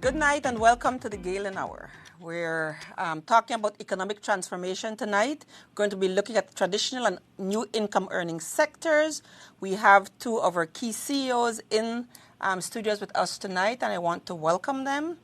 Good night and welcome to the Galen Hour. We're talking about economic transformation tonight. We're going to be looking at traditional and new income earning sectors. We have two of our key CEOs in studios with us tonight, and I want to welcome them.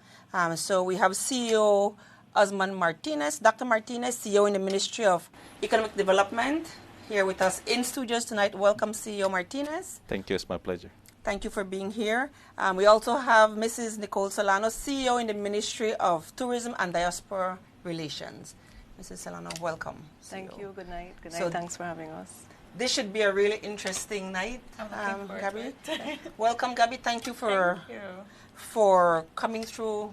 So we have CEO Osman Martinez, Dr. Martinez, CEO in the Ministry of Economic Development, here with us in studios tonight. Welcome, CEO Martinez. Thank you. It's my pleasure. Thank you for being here. We also have Mrs. Nicole Solano, CEO in the Ministry of Tourism and Diaspora Relations. Mrs. Solano, welcome. Thank you. Good night. Good night. So thanks for having us. This should be a really interesting night, Gabby. Welcome, Gabby. Thank you for coming through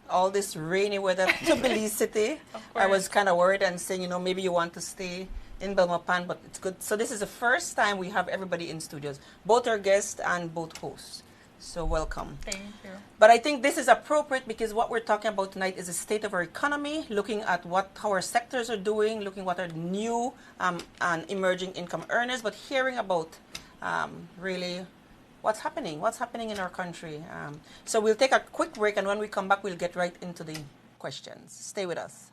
all this rainy weather to Belize City. I was kind of worried and saying, maybe you want to stay in Belmopan, but it's good. So this is the first time we have everybody in studios, both our guests and both hosts. So welcome. Thank you. But I think this is appropriate because what we're talking about tonight is the state of our economy, looking at how our sectors are doing, looking what are new and emerging income earners, but hearing about really what's happening in our country. So we'll take a quick break, and when we come back, we'll get right into the questions. Stay with us.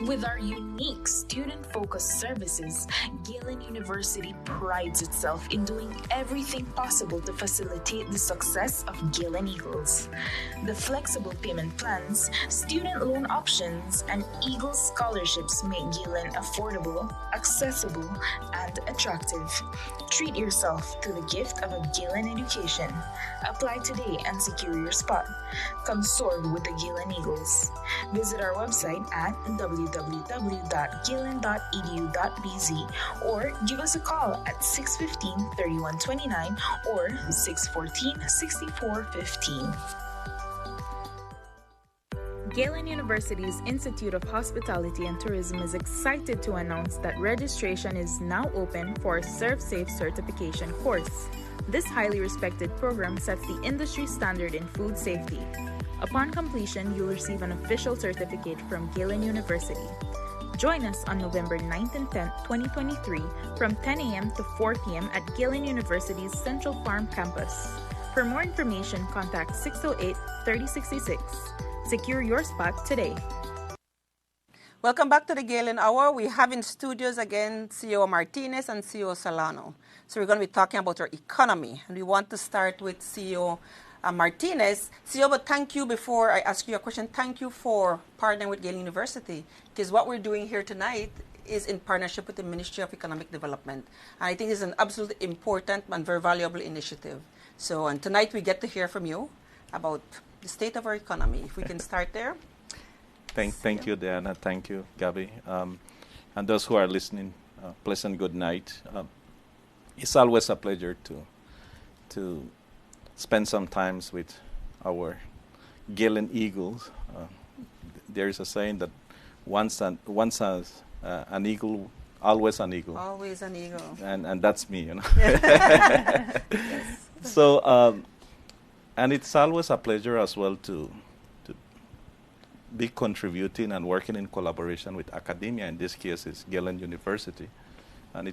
With our unique student-focused services, Galen University prides itself in doing everything possible to facilitate the success of Galen Eagles. The flexible payment plans, student loan options, and Eagles scholarships make Galen affordable, accessible, and attractive. Treat yourself to the gift of a Galen education. Apply today and secure your spot. Come soar with the Galen Eagles. Visit our website at www.galen.edu.bz or give us a call at 615-3129 or 614-6415. Galen University's Institute of Hospitality and Tourism is excited to announce that registration is now open for a ServSafe certification course. This highly respected program sets the industry standard in food safety. Upon completion, you'll receive an official certificate from Galen University. Join us on November 9th and 10th, 2023 from 10 a.m. to 4 p.m. at Galen University's Central Farm campus. For more information, contact 608-3066. Secure your spot today. Welcome back to the Galen Hour. We have in studios again CEO Martinez and CEO Solano. So we're going to be talking about our economy, and we want to start with CEO Martinez. CEO, but thank you before I ask you a question. Thank you for partnering with Galen University, because what we're doing here tonight is in partnership with the Ministry of Economic Development. And I think it's an absolutely important and very valuable initiative. So, and tonight we get to hear from you about the state of our economy. If we can start there. Thank you, Diana. Thank you, Gabby. And those who are listening, pleasant good night. It's always a pleasure to spend some time with our Galen Eagles. There is a saying that once an eagle, always an eagle. Always an eagle. And that's me, Yes. So, and it's always a pleasure as well to be contributing and working in collaboration with academia. In this case, it's Galen University. And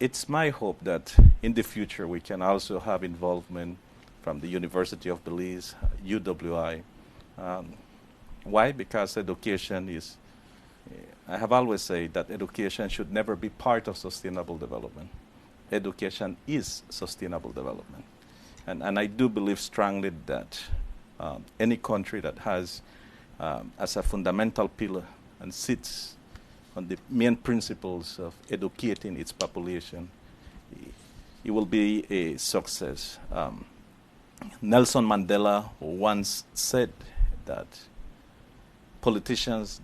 it's my hope that in the future we can also have involvement from the University of Belize, UWI. Why? Because education is, I have always said that education should never be part of sustainable development. Education is sustainable development. And I do believe strongly that any country that has as a fundamental pillar and sits on the main principles of educating its population, it will be a success. Nelson Mandela once said that politicians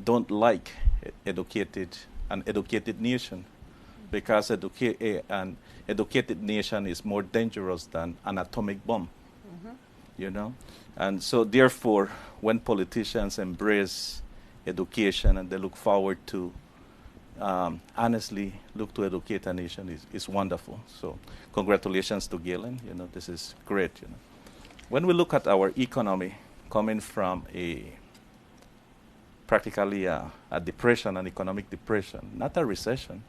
don't like an educated nation, because an educated nation is more dangerous than an atomic bomb. And so therefore, when politicians embrace education and they look forward to honestly look to educate a nation, is wonderful. So congratulations to Galen. This is great. When we look at our economy coming from practically a depression, an economic depression, not a recession,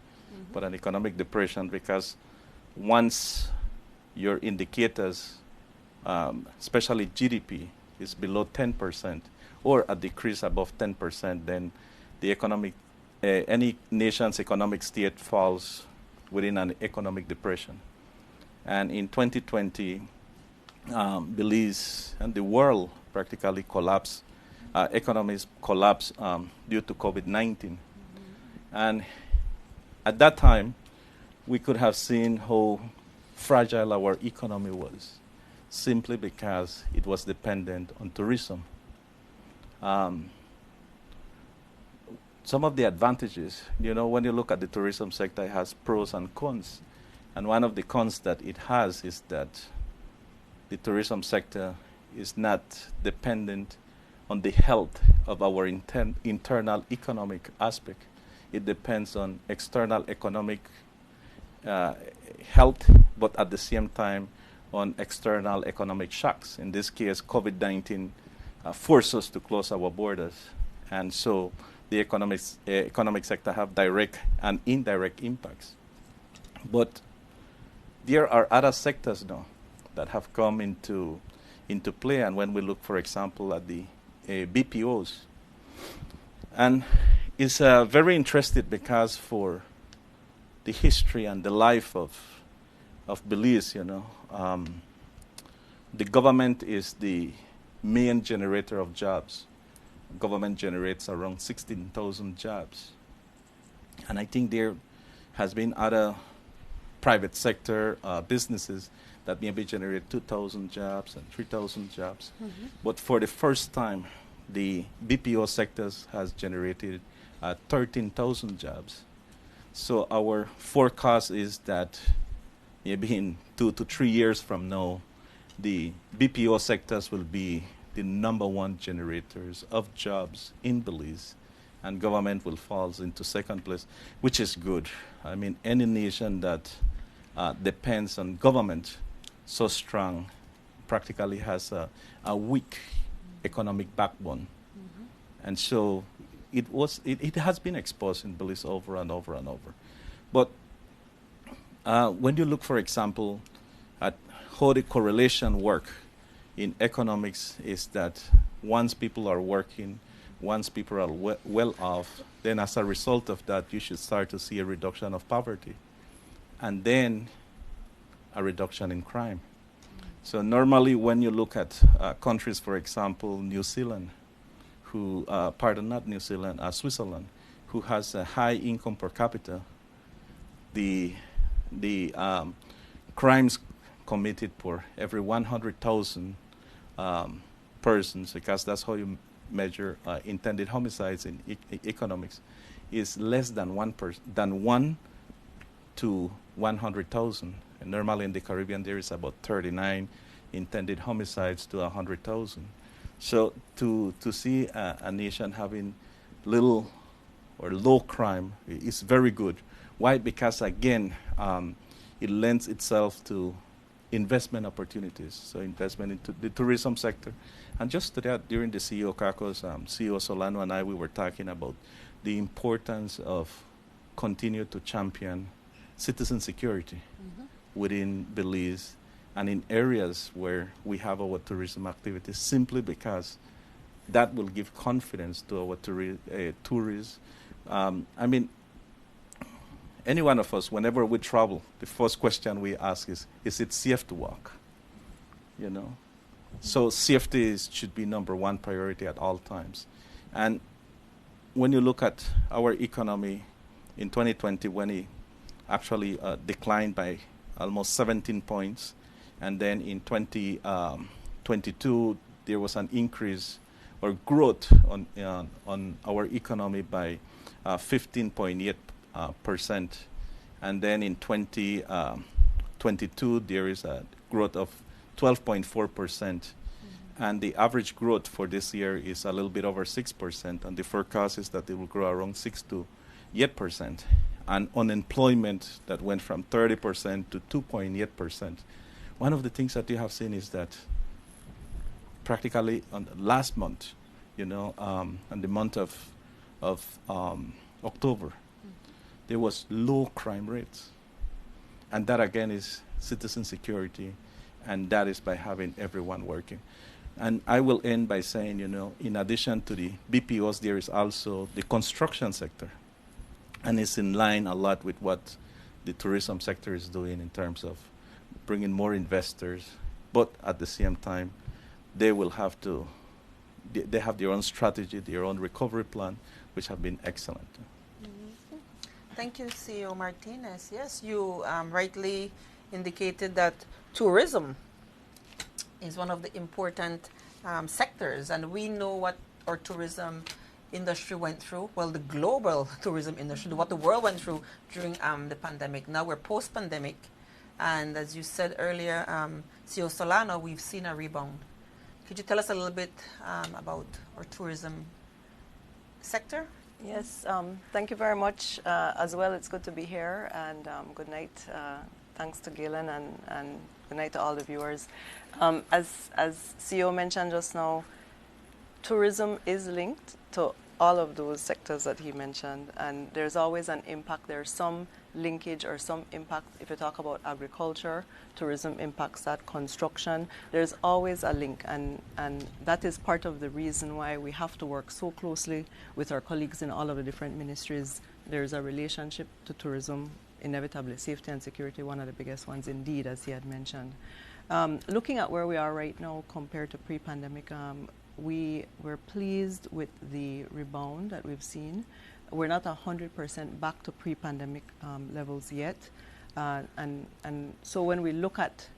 but an economic depression, because once your indicators, especially GDP, is below 10% or a decrease above 10%, then the any nation's economic state falls within an economic depression. And in 2020, Belize and the world practically collapsed. Economies collapsed due to COVID-19. And at that time, we could have seen how fragile our economy was, simply because it was dependent on tourism. Some of the advantages, when you look at the tourism sector, it has pros and cons. And one of the cons that it has is that the tourism sector is not dependent on the health of our internal economic aspect. It depends on external economic health, but at the same time on external economic shocks. In this case, COVID-19 forced us to close our borders. And so the economic sector have direct and indirect impacts. But there are other sectors now that have come into play. And when we look, for example, at the BPOs, and it's very interesting because for the history and the life of Belize, the government is the main generator of jobs. Government generates around 16,000 jobs. And I think there has been other private sector businesses that maybe generate 2,000 jobs and 3,000 jobs. Mm-hmm. But for the first time, the BPO sectors has generated 13,000 jobs. So our forecast is that maybe in 2 to 3 years from now, the BPO sectors will be the number one generators of jobs in Belize, and government will fall into second place, which is good. I mean, any nation that depends on government so strong practically has a weak economic backbone. Mm-hmm. And so it has been exposed in Belize over and over and over. But when you look, for example, at how the correlation work in economics is that once people are working, once people are well off, then as a result of that, you should start to see a reduction of poverty. And then a reduction in crime. So normally when you look at countries, for example, New Zealand, Switzerland, who has a high income per capita, the crimes committed for every 100,000 persons, because that's how you measure intended homicides in economics, is less than 1 to 100,000. And normally in the Caribbean, there is about 39 intended homicides to 100,000. So to see a nation having little or low crime is very good. Why? Because again, it lends itself to investment opportunities. So investment into the tourism sector. And just to that, during the CEO caucus, CEO Solano and I, we were talking about the importance of continue to champion citizen security within Belize and in areas where we have our tourism activities, simply because that will give confidence to our tourists. I mean, any one of us, whenever we travel, the first question we ask is it safe to walk? So safety should be number one priority at all times. And when you look at our economy in 2020, when it actually declined by almost 17 points, and then in 2022 there was an increase or growth on our economy by 15.8%, and then in 2022 there is a growth of 12.4%, and the average growth for this year is a little bit over 6%, and the forecast is that it will grow around 6 to 8%, and unemployment that went from 30% to 2.8%. One of the things that you have seen is that practically on last month, in the month of October, there was low crime rates. And that again is citizen security, and that is by having everyone working. And I will end by saying, in addition to the BPOs, there is also the construction sector. And it's in line a lot with what the tourism sector is doing in terms of bringing more investors, but at the same time, they will have to, they have their own strategy, their own recovery plan, which have been excellent. Mm-hmm. Thank you, CEO Martinez. Yes, you rightly indicated that tourism is one of the important sectors, and we know what our tourism industry went through. Well, the global tourism industry, what the world went through during the pandemic. Now we're post-pandemic, and as you said earlier, CEO Solano, we've seen a rebound. Could you tell us a little bit about our tourism sector? Yes, thank you very much as well. It's good to be here, and good night. Thanks to Galen, and good night to all the viewers. As CEO mentioned just now, tourism is linked to all of those sectors that he mentioned, and there's always an impact. There's some linkage or some impact. If you talk about agriculture, tourism impacts that. Construction, there's always a link, and that is part of the reason why we have to work so closely with our colleagues in all of the different ministries. There's a relationship to tourism, inevitably. Safety and security, one of the biggest ones indeed, as he had mentioned. Looking at where we are right now compared to pre-pandemic, we were pleased with the rebound that we've seen. We're not 100% back to pre-pandemic levels yet. And so when we look at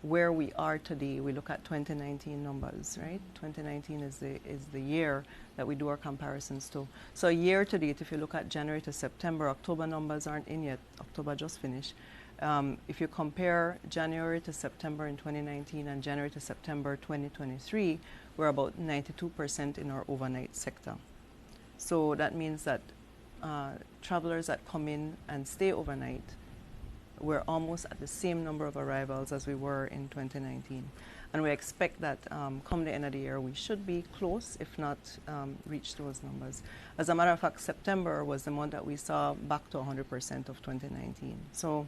where we are today, we look at 2019 numbers, right? 2019 is the year that we do our comparisons to. So year to date, if you look at January to September, October numbers aren't in yet. October just finished. If you compare January to September in 2019 and January to September 2023, we're about 92% in our overnight sector. So that means that travelers that come in and stay overnight, we're almost at the same number of arrivals as we were in 2019. And we expect that come the end of the year, we should be close, if not reach those numbers. As a matter of fact, September was the month that we saw back to 100% of 2019. So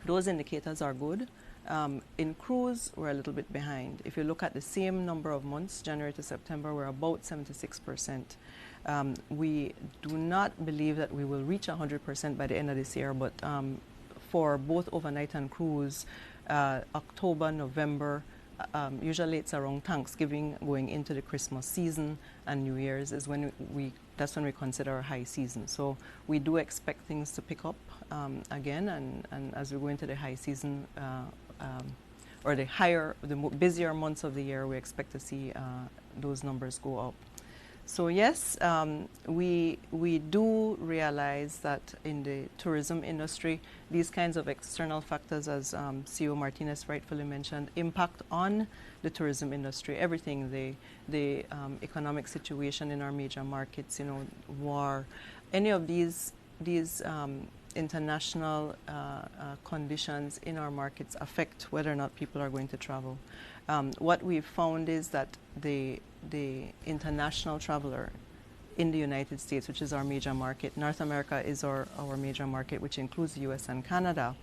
those indicators are good. In cruise, we're a little bit behind. If you look at the same number of months, January to September, we're about 76%. We do not believe that we will reach 100% by the end of this year, but for both overnight and cruise, October, November, usually it's around Thanksgiving, going into the Christmas season, and New Year's is when that's when we consider our high season. So we do expect things to pick up again, and as we go into the high season, or the busier months of the year, we expect to see those numbers go up. So yes, we do realize that in the tourism industry, these kinds of external factors, as CEO Martinez rightfully mentioned, impact on the tourism industry. Everything, the economic situation in our major markets, war, any of these international conditions in our markets affect whether or not people are going to travel. What we've found is that the international traveler in the United States, which is our major market, North America is our major market, which includes the US and Canada,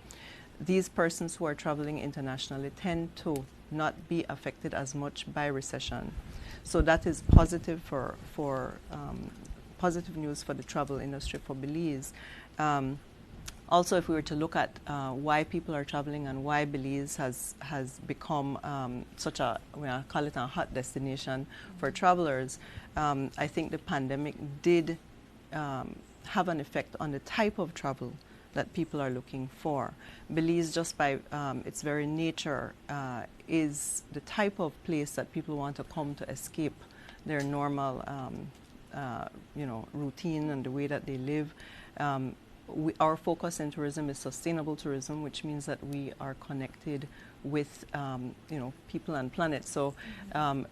these persons who are traveling internationally tend to not be affected as much by recession. So that is positive for positive news for the travel industry for Belize. Also, if we were to look at why people are traveling and why Belize has become such a, I call it a hot destination for travelers, I think the pandemic did have an effect on the type of travel that people are looking for. Belize, just by its very nature, is the type of place that people want to come to escape their normal routine and the way that they live. Our focus in tourism is sustainable tourism, which means that we are connected with people and planet. So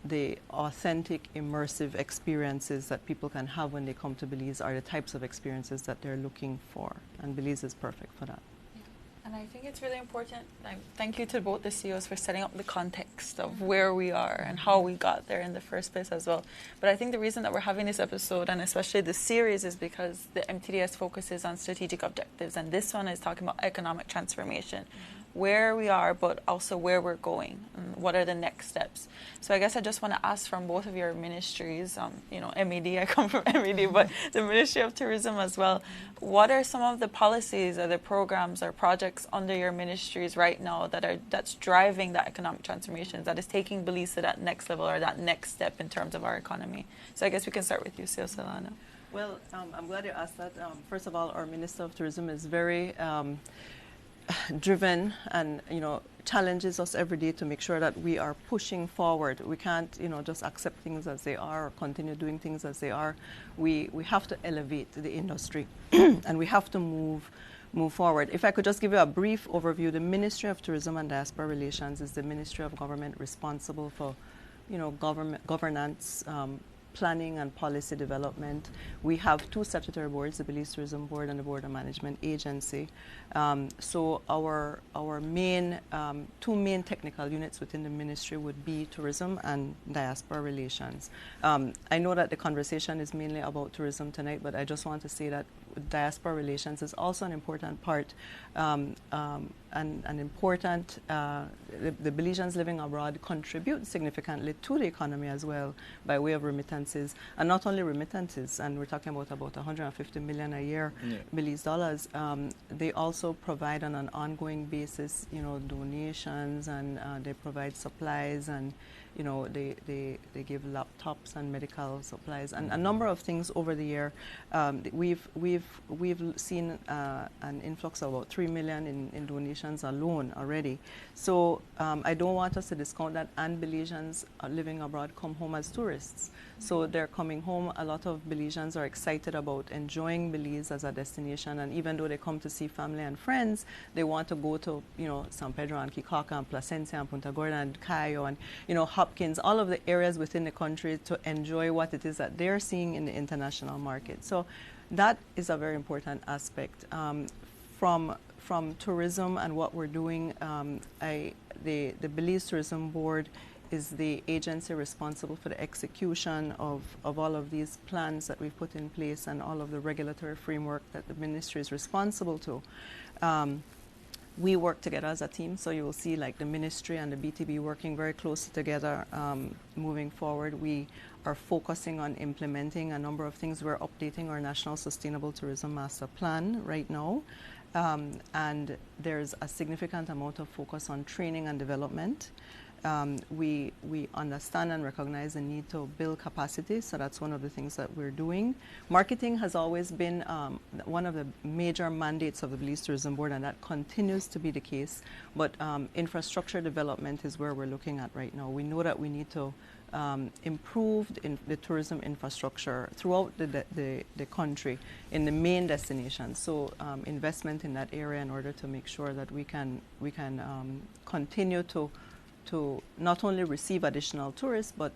the authentic, immersive experiences that people can have when they come to Belize are the types of experiences that they're looking for, and Belize is perfect for that. Yeah. And I think it's really important. Thank you to both the CEOs for setting up the context of where we are and how we got there in the first place as well. But I think the reason that we're having this episode, and especially this series, is because the MTDS focuses on strategic objectives, and this one is talking about economic transformation. Where we are, but also where we're going, and what are the next steps. So I guess I just want to ask from both of your ministries, MED, I come from MED, but the Ministry of Tourism as well, what are some of the policies or the programs or projects under your ministries right now that's driving that economic transformation, that is taking Belize to that next level or that next step in terms of our economy? So I guess we can start with you, CEO Solano. Well, I'm glad you asked that. First of all, our Minister of Tourism is very driven and challenges us every day to make sure that we are pushing forward. We can't just accept things as they are or continue doing things as they are. We have to elevate the industry and we have to move forward. If I could just give you a brief overview, the Ministry of Tourism and Diaspora Relations is the Ministry of Government responsible for governance, planning and policy development. We have two statutory boards, the Belize Tourism Board and the Board of Management Agency. So our main two main technical units within the ministry would be tourism and diaspora relations. I know that the conversation is mainly about tourism tonight, but I just want to say that diaspora relations is also an important part and an important, the Belizeans living abroad contribute significantly to the economy as well by way of remittances, and not only remittances, and we're talking about 150 million a year, Belize dollars. They also provide on an ongoing basis, donations, and they provide supplies, and they give laptops and medical supplies and a number of things over the year. We've seen an influx of about 3 million in donations alone already. So I don't want us to discount that, and Belizeans living abroad come home as tourists. So they're coming home. A lot of Belizeans are excited about enjoying Belize as a destination, and even though they come to see family and friends, they want to go to San Pedro and Kikaka and Placencia and Punta Gorda and Cayo and Hopkins, all of the areas within the country to enjoy what it is that they're seeing in the international market. So that is a very important aspect. From tourism and what we're doing, the Belize Tourism Board is the agency responsible for the execution of all of these plans that we've put in place and all of the regulatory framework that the ministry is responsible to. We work together as a team, so you will see like the ministry and the BTB working very closely together moving forward. We are focusing on implementing a number of things. We're updating our National Sustainable Tourism Master Plan right now, and there's a significant amount of focus on training and development. We understand and recognize the need to build capacity, so that's one of the things that we're doing. Marketing has always been one of the major mandates of the Belize Tourism Board, and that continues to be the case. But infrastructure development is where we're looking at right now. We know that we need to improve the tourism infrastructure throughout the country in the main destinations. So investment in that area in order to make sure that we can continue to not only receive additional tourists, but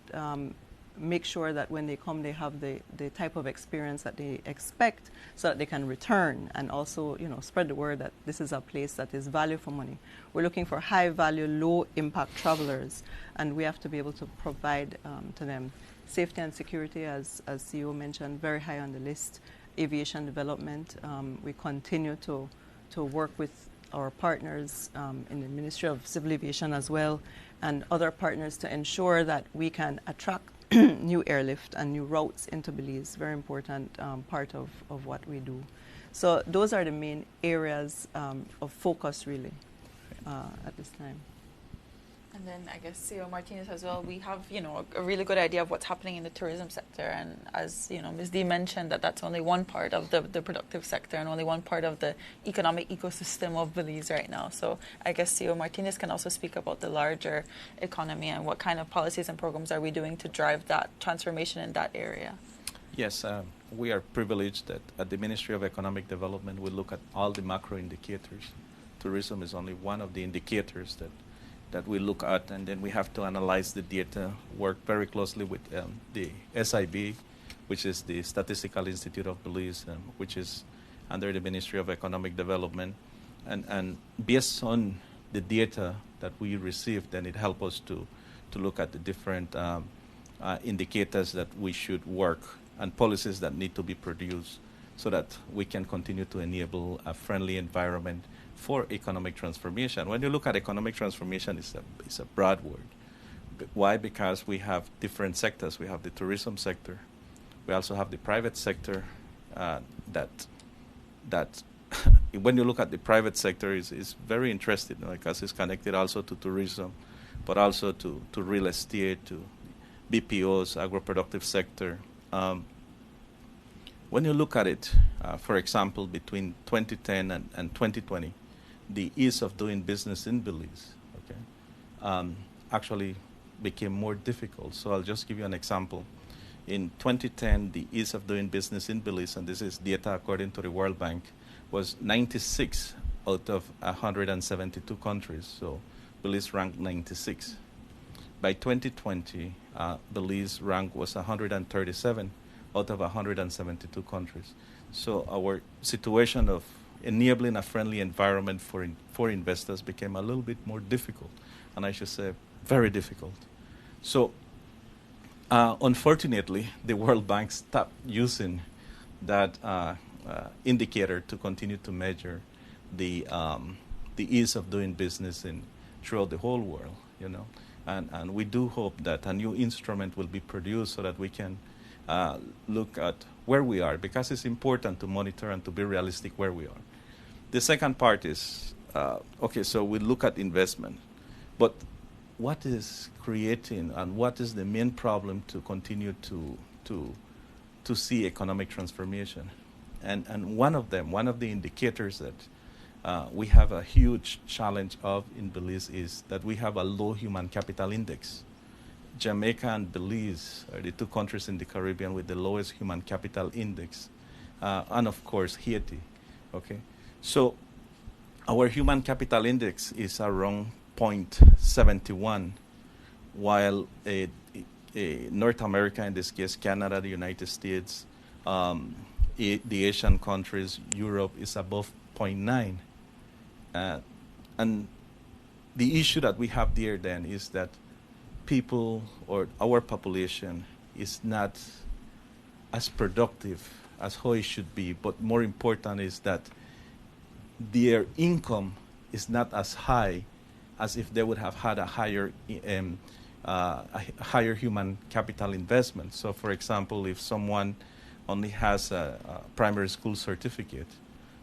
make sure that when they come, they have the type of experience that they expect, so that they can return, and also spread the word that this is a place that is value for money. We're looking for high value, low impact travelers, and we have to be able to provide to them. Safety and security, as CEO mentioned, very high on the list. Aviation development, we continue to work with our partners in the Ministry of Civil Aviation as well, and other partners to ensure that we can attract new airlift and new routes into Belize. Very important part of what we do. So those are the main areas of focus really at this time. And then I guess CEO Martinez as well, we have, a really good idea of what's happening in the tourism sector. And as, Ms. D mentioned, that's only one part of the productive sector and only one part of the economic ecosystem of Belize right now. So I guess CEO Martinez can also speak about the larger economy and what kind of policies and programs are we doing to drive that transformation in that area. Yes, we are privileged that at the Ministry of Economic Development we look at all the macro indicators. Tourism is only one of the indicators that we look at, and then we have to analyze the data, work very closely with the SIB, which is the Statistical Institute of Belize, which is under the Ministry of Economic Development. and based on the data that we receive, then it helps us to look at the different indicators that we should work and policies that need to be produced so that we can continue to enable a friendly environment for economic transformation. When you look at economic transformation, it's a broad word. Why? Because we have different sectors. We have the tourism sector. We also have the private sector that when you look at the private sector is very interesting, because it's connected also to tourism, but also to real estate, to BPOs, agro-productive sector. When you look at it, for example, between 2010 and 2020, the ease of doing business in Belize, actually became more difficult. So I'll just give you an example. In 2010, the ease of doing business in Belize, and this is data according to the World Bank, was 96 out of 172 countries. So Belize ranked 96. By 2020, Belize rank was 137 out of 172 countries. So our situation of enabling a friendly environment for investors became a little bit more difficult, and I should say very difficult. So unfortunately, the World Bank stopped using that indicator to continue to measure the ease of doing business throughout the whole world, And we do hope that a new instrument will be produced so that we can look at where we are, because it's important to monitor and to be realistic where we are. The second part is, so we look at investment, but what is creating and what is the main problem to continue to see economic transformation? And one of the indicators that we have a huge challenge of in Belize is that we have a low human capital index. Jamaica and Belize are the two countries in the Caribbean with the lowest human capital index, and of course Haiti. Okay, so our human capital index is around 0.71, while North America, in this case Canada, the United States, the Asian countries, Europe is above 0.9. And the issue that we have there then is that people or our population is not as productive as how it should be, but more important is that their income is not as high as if they would have had a higher human capital investment. So for example, if someone only has a primary school certificate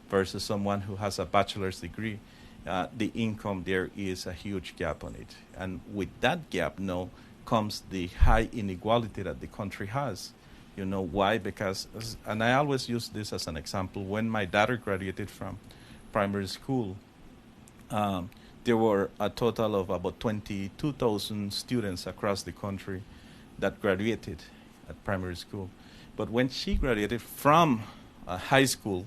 versus someone who has a bachelor's degree, the income there is a huge gap on it. And with that gap now comes the high inequality that the country has. You know why? Because, and I always use this as an example, when my daughter graduated from primary school, there were a total of about 22,000 students across the country that graduated at primary school. But when she graduated from high school,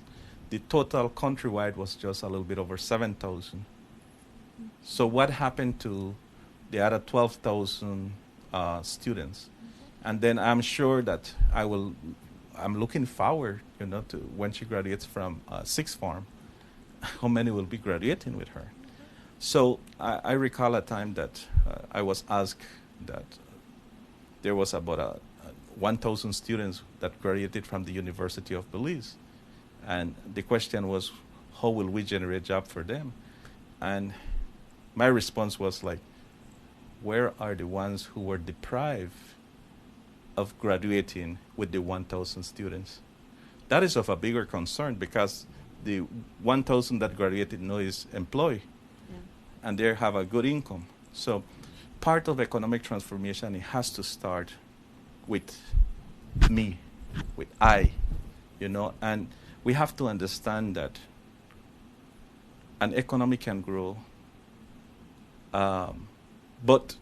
the total countrywide was just a little bit over 7,000. So what happened to the other 12,000 students? And then I'm sure that I'm looking forward, to when she graduates from sixth form, how many will be graduating with her. So I recall a time that I was asked that there was about 1,000 students that graduated from the University of Belize. And the question was, how will we generate jobs for them? And my response was like, where are the ones who were deprived of graduating with the 1,000 students? That is of a bigger concern, because the 1,000 that graduated now is employed, and they have a good income. So part of economic transformation, it has to start with me, with I, and we have to understand that an economy can grow, but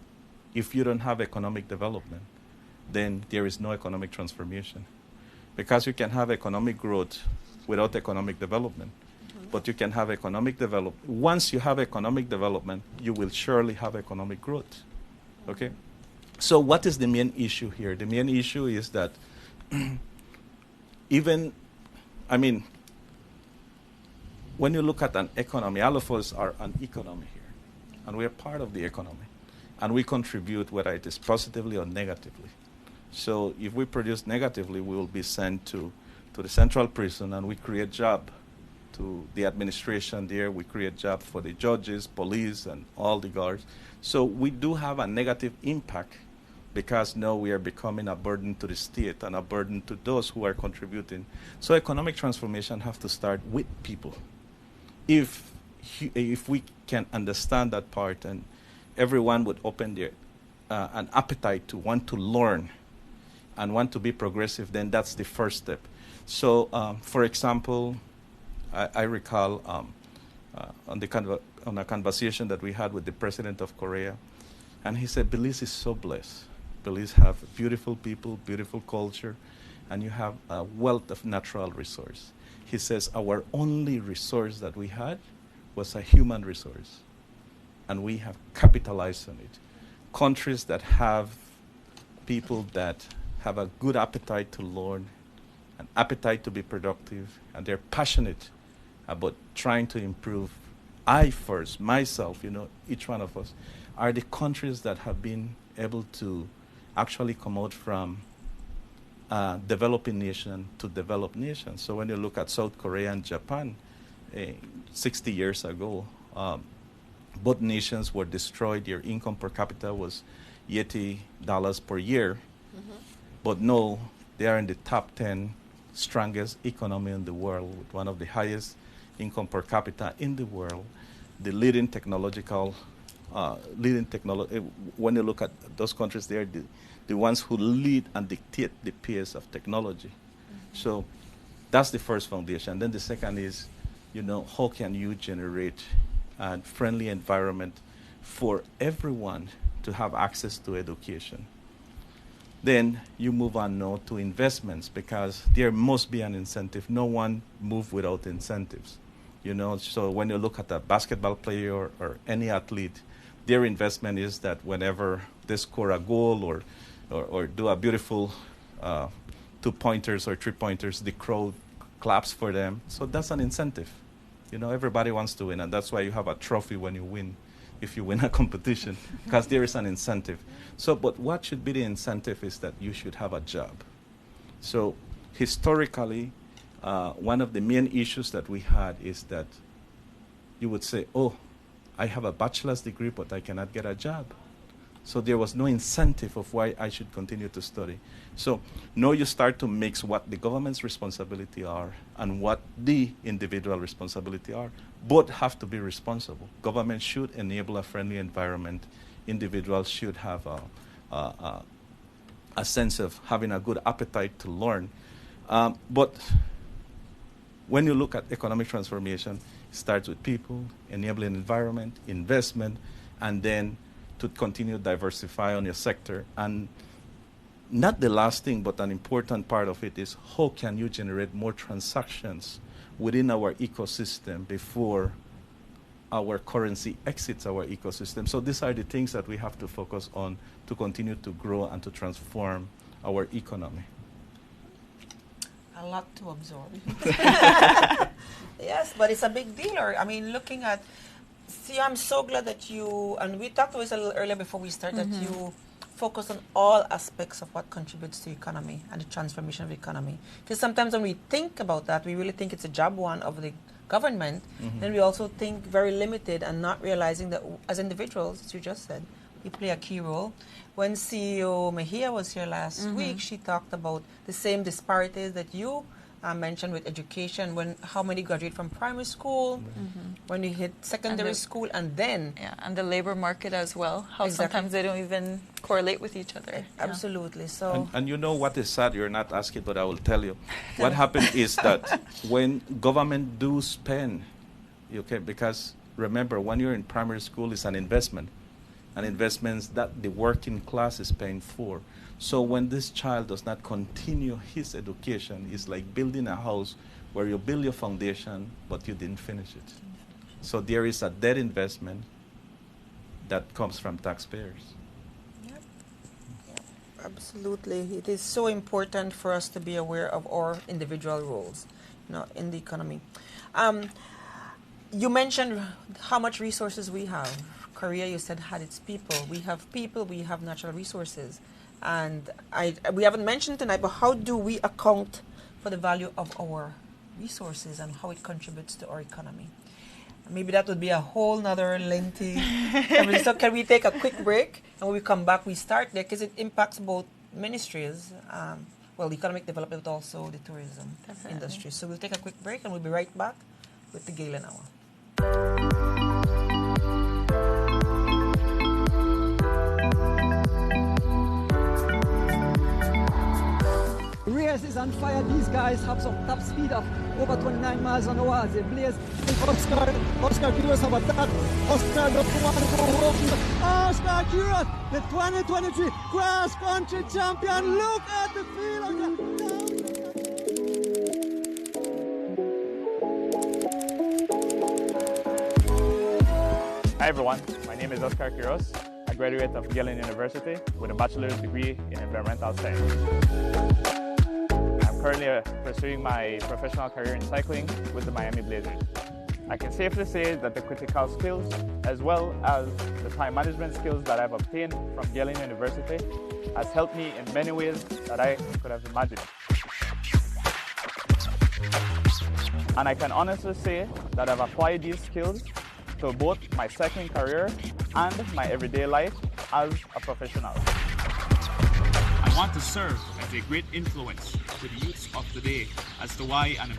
if you don't have economic development, then there is no economic transformation. Because you can have economic growth without economic development, but you can have economic development. Once you have economic development, you will surely have economic growth. Okay? So what is the main issue here? The main issue is that when you look at an economy, all of us are an economy here, and we are part of the economy, and we contribute whether it is positively or negatively. So if we produce negatively, we will be sent to the central prison, and we create job to the administration there. We create job for the judges, police, and all the guards. So we do have a negative impact because now we are becoming a burden to the state and a burden to those who are contributing. So economic transformation have to start with people. If we can understand that part, and everyone would open their an appetite to want to learn and want to be progressive, then that's the first step. So, for example, I recall on a conversation that we had with the president of Korea, and he said, Belize is so blessed. Belize have beautiful people, beautiful culture, and you have a wealth of natural resource. He says our only resource that we had was a human resource, and we have capitalized on it. Countries that have people that have a good appetite to learn, an appetite to be productive, and they're passionate about trying to improve. I first, myself, each one of us, are the countries that have been able to actually come out from developing nation to developed nation. So when you look at South Korea and Japan, 60 years ago, both nations were destroyed. Their income per capita was $80 per year. Mm-hmm. But no, they are in the top 10 strongest economy in the world, with one of the highest income per capita in the world, the leading technological, when you look at those countries, they are the ones who lead and dictate the pace of technology. Mm-hmm. So that's the first foundation. Then the second is, how can you generate a friendly environment for everyone to have access to education? Then you move on now to investments, because there must be an incentive. No one moves without incentives. So when you look at a basketball player or any athlete, their investment is that whenever they score a goal or do a beautiful 2-pointers or 3-pointers, the crowd claps for them. So that's an incentive. Everybody wants to win, and that's why you have a trophy when you win, if you win a competition, because there is an incentive. So, but what should be the incentive is that you should have a job. So historically, one of the main issues that we had is that you would say, I have a bachelor's degree, but I cannot get a job. So there was no incentive of why I should continue to study. So now you start to mix what the government's responsibility are and what the individual responsibility are. Both have to be responsible. Government should enable a friendly environment. Individuals should have a sense of having a good appetite to learn. But when you look at economic transformation, it starts with people, enabling environment, investment, and then to continue to diversify on your sector. And not the last thing, but an important part of it is how can you generate more transactions within our ecosystem before our currency exits our ecosystem. So these are the things that we have to focus on to continue to grow and to transform our economy. A lot to absorb. Yes, but it's a big deal. Looking at, I'm so glad that you, and we talked about this a little earlier before we started, that you focus on all aspects of what contributes to the economy and the transformation of the economy. Because sometimes when we think about that, we really think it's a job one of the government, then we also think very limited and not realizing that as individuals, as you just said, we play a key role. When CEO Mejia was here last week, she talked about the same disparities that you mentioned with education, how many graduate from primary school, when you hit secondary school, and then... Yeah, and the labor market as well, how sometimes they don't even correlate with each other. Absolutely. So. And you know what is sad? You're not asking, but I will tell you. What happened is that when government do spend, because remember, when you're in primary school, it's an investment. And investments that the working class is paying for. So when this child does not continue his education, it's like building a house where you build your foundation, but you didn't finish it. So there is a debt investment that comes from taxpayers. Yep. Absolutely. It is so important for us to be aware of our individual roles, in the economy. You mentioned how much resources we have. Korea, you said, had its people. We have natural resources. And we haven't mentioned tonight, but how do we account for the value of our resources and how it contributes to our economy? Maybe that would be a whole nother lengthy. So can we take a quick break, and when we come back, we start there because it impacts both ministries, well, the economic development, but also the tourism industry. So we'll take a quick break, and we'll be right back with the Galen Hour. Race is on fire. These guys have some top speed of over 29 miles an hour as they blaze. Oscar curious about that. Oscar doesn't want to go home. Oscar curious, the 2023 cross country champion. Look at the field. Hi everyone, my name is Oscar Quiros. I graduate of Galen University with a bachelor's degree in environmental science. I'm currently pursuing my professional career in cycling with the Miami Blazers. I can safely say that the critical skills as well as the time management skills that I've obtained from Galen University has helped me in many ways that I could have imagined. And I can honestly say that I've applied these skills to both my cycling career and my everyday life as a professional. I want to serve as a great influence to the youths of today as to why an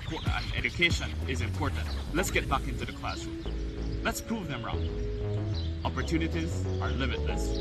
education is important. Let's get back into the classroom. Let's prove them wrong. Opportunities are limitless.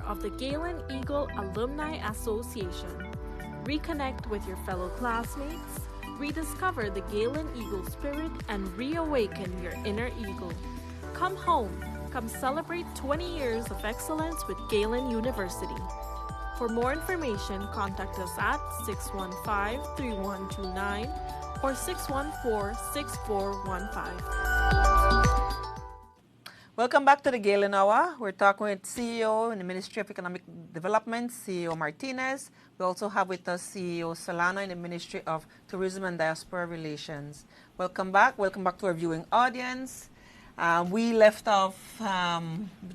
Of the Galen Eagle Alumni Association. Reconnect with your fellow classmates, rediscover the Galen Eagle spirit, and reawaken your inner eagle. Come home, come celebrate 20 years of excellence with Galen University. For more information, contact us at 615-3129 or 614-6415. Welcome back to the Galen Hour. We're talking with CEO in the Ministry of Economic Development, CEO Martinez. We also have with us CEO Solano in the Ministry of Tourism and Diaspora Relations. Welcome back. Welcome back to our viewing audience. We left off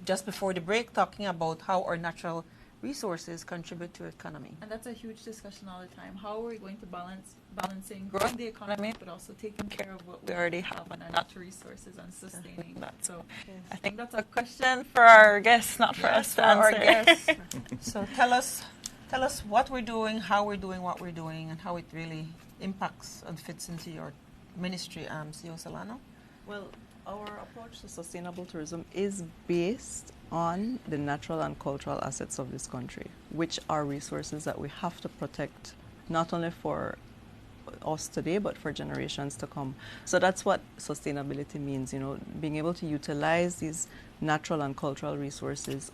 just before the break talking about how our natural resources contribute to the economy. And that's a huge discussion all the time. How are we going to balancing growing the economy, but also taking care of what we already have and our natural resources and sustaining that? So I think that's a question for our guests, not for us to answer. Our guests. So tell us what we're doing, how we're doing what we're doing, and how it really impacts and fits into your ministry, CEO Solano. Well, our approach to sustainable tourism is based on the natural and cultural assets of this country, which are resources that we have to protect not only for us today, but for generations to come. So that's what sustainability means, being able to utilize these natural and cultural resources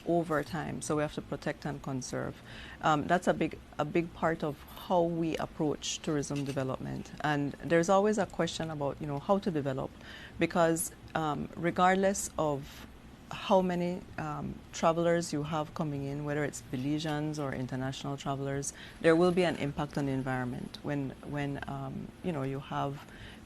over time. So we have to protect and conserve. That's a big part of how we approach tourism development. And there's always a question about, how to develop, because regardless of how many travelers you have coming in, whether it's Belizeans or international travelers, there will be an impact on the environment. When you have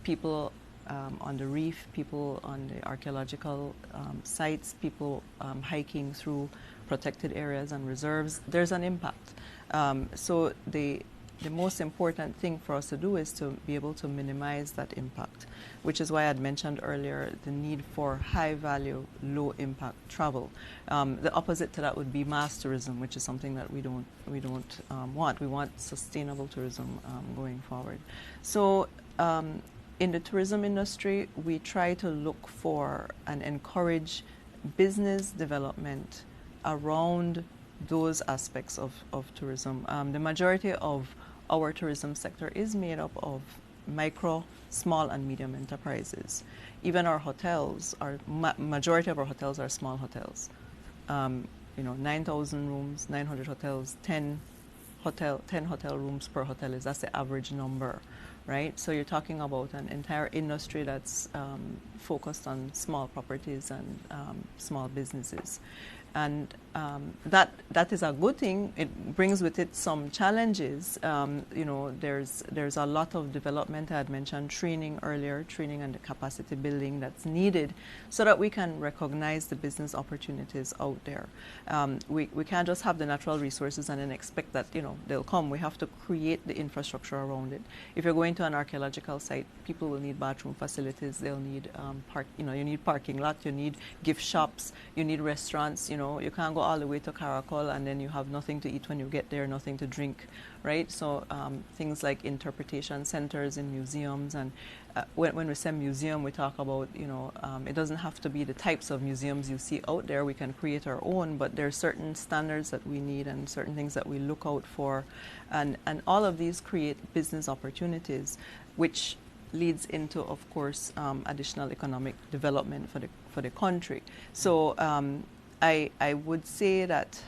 people on the reef, people on the archaeological sites, people hiking through protected areas and reserves, there's an impact. So the most important thing for us to do is to be able to minimize that impact, which is why I'd mentioned earlier the need for high-value, low-impact travel. The opposite to that would be mass tourism, which is something that we don't want. We want sustainable tourism going forward. So in the tourism industry, we try to look for and encourage business development around those aspects of tourism. The majority of our tourism sector is made up of micro, small, and medium enterprises. Even our hotels, majority of our hotels are small hotels. 9,000 rooms, 900 hotels, 10 hotel rooms per hotel that's the average number, right? So you're talking about an entire industry that's focused on small properties and small businesses. And that is a good thing. It brings with it some challenges. There's a lot of development. I had mentioned training earlier, training and the capacity building that's needed so that we can recognize the business opportunities out there. We can't just have the natural resources and then expect that they'll come. We have to create the infrastructure around it. If you're going to an archaeological site, people will need bathroom facilities. They'll need you need parking lot. You need gift shops. You need restaurants. You can't go all the way to Caracol and then you have nothing to eat when you get there, nothing to drink, right? So things like interpretation centers in museums, and when we say museum, we talk about, it doesn't have to be the types of museums you see out there. We can create our own, but there are certain standards that we need and certain things that we look out for. And all of these create business opportunities, which leads into, of course, additional economic development for the country. So I would say that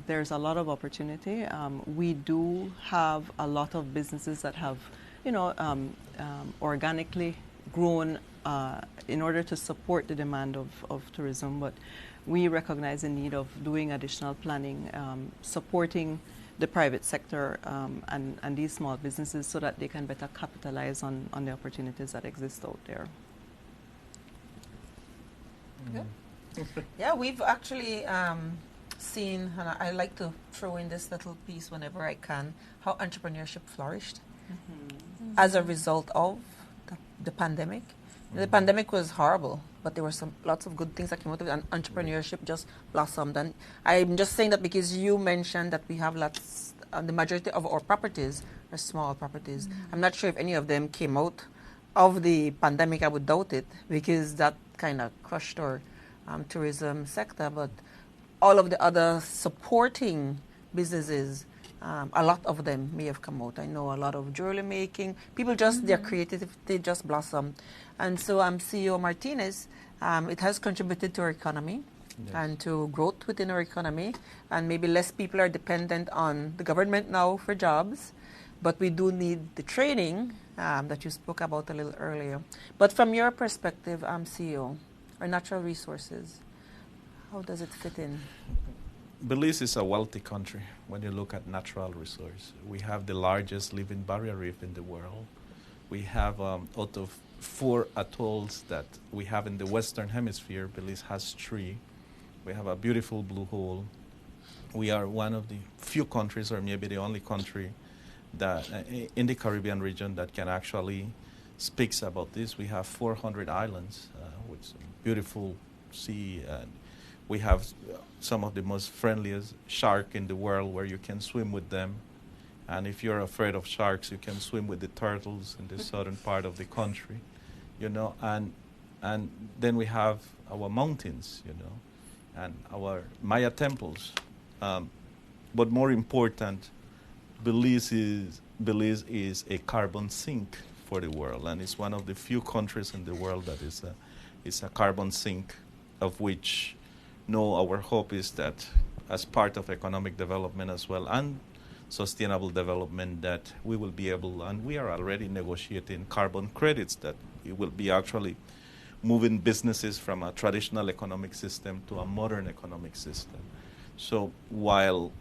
there's a lot of opportunity. We do have a lot of businesses that have, organically grown in order to support the demand of tourism. But we recognize the need of doing additional planning, supporting the private sector and these small businesses so that they can better capitalize on the opportunities that exist out there. Yeah. Yeah, we've actually seen, and I like to throw in this little piece whenever I can, how entrepreneurship flourished as a result of the pandemic. The pandemic was horrible, but there were lots of good things that came out of it, and entrepreneurship just blossomed. And I'm just saying that because you mentioned that we have lots, the majority of our properties are small properties. I'm not sure if any of them came out of the pandemic. I would doubt it, because that kind of crushed our tourism sector, but all of the other supporting businesses, a lot of them may have come out. I know a lot of jewelry making, people just, their creativity just blossomed. And so CEO Martinez, it has contributed to our economy and to growth within our economy, and maybe less people are dependent on the government now for jobs, but we do need the training that you spoke about a little earlier. But from your perspective, CEO, our natural resources, how does it fit in? Belize is a wealthy country when you look at natural resource. We have the largest living barrier reef in the world. We have, out of 4 atolls that we have in the Western Hemisphere, Belize has 3. We have a beautiful blue hole. We are one of the few countries, or maybe the only country, that in the Caribbean region that can actually speaks about this. We have 400 islands with some beautiful sea, and we have some of the most friendliest shark in the world where you can swim with them. And if you're afraid of sharks, you can swim with the turtles in the southern part of the country, and then we have our mountains, and our Maya temples. But more important, Belize is a carbon sink for the world, and it's one of the few countries in the world that is a carbon sink, of which our hope is that as part of economic development as well and sustainable development, that we will be able, and we are already negotiating carbon credits, that we will be actually moving businesses from a traditional economic system to a modern economic system. So while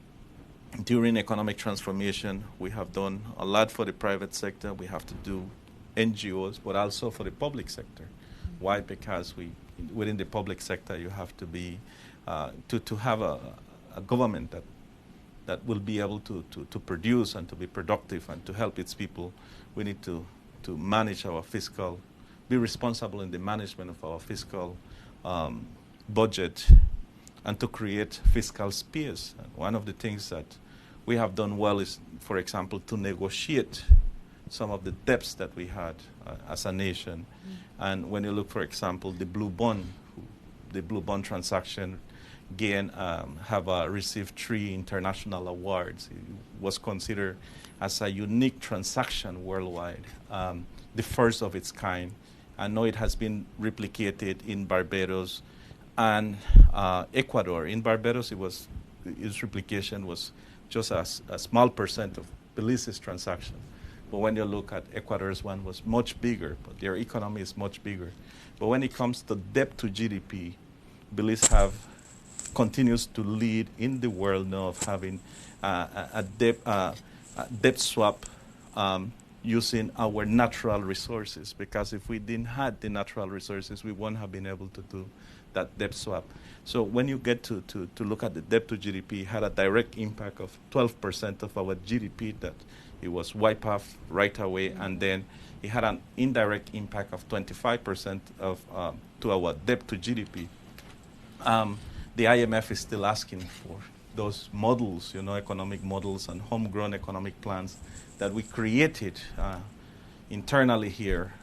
during economic transformation, we have done a lot for the private sector. We have to do NGOs, but also for the public sector. Why? Because within the public sector, you have to be to have a government that will be able to produce and to be productive and to help its people. We need to manage our fiscal, be responsible in the management of our fiscal budget, and to create fiscal space. And one of the things that we have done well is, for example, to negotiate some of the debts that we had as a nation. And when you look, for example, the blue bond transaction, Galen have received 3 international awards. It was considered as a unique transaction worldwide. the first of its kind. I know it has been replicated in Barbados and Ecuador. In Barbados, its replication was just a small percent of Belize's transaction. But when you look at Ecuador's one was much bigger, but their economy is much bigger. But when it comes to debt to GDP, Belize continues to lead in the world now of having a debt swap using our natural resources, because if we didn't have the natural resources, we wouldn't have been able to do that debt swap. So when you get to look at the debt to GDP, it had a direct impact of 12% of our GDP that it was wiped off right away, and then it had an indirect impact of 25% of to our debt to GDP. The IMF is still asking for those models, economic models and homegrown economic plans that we created internally here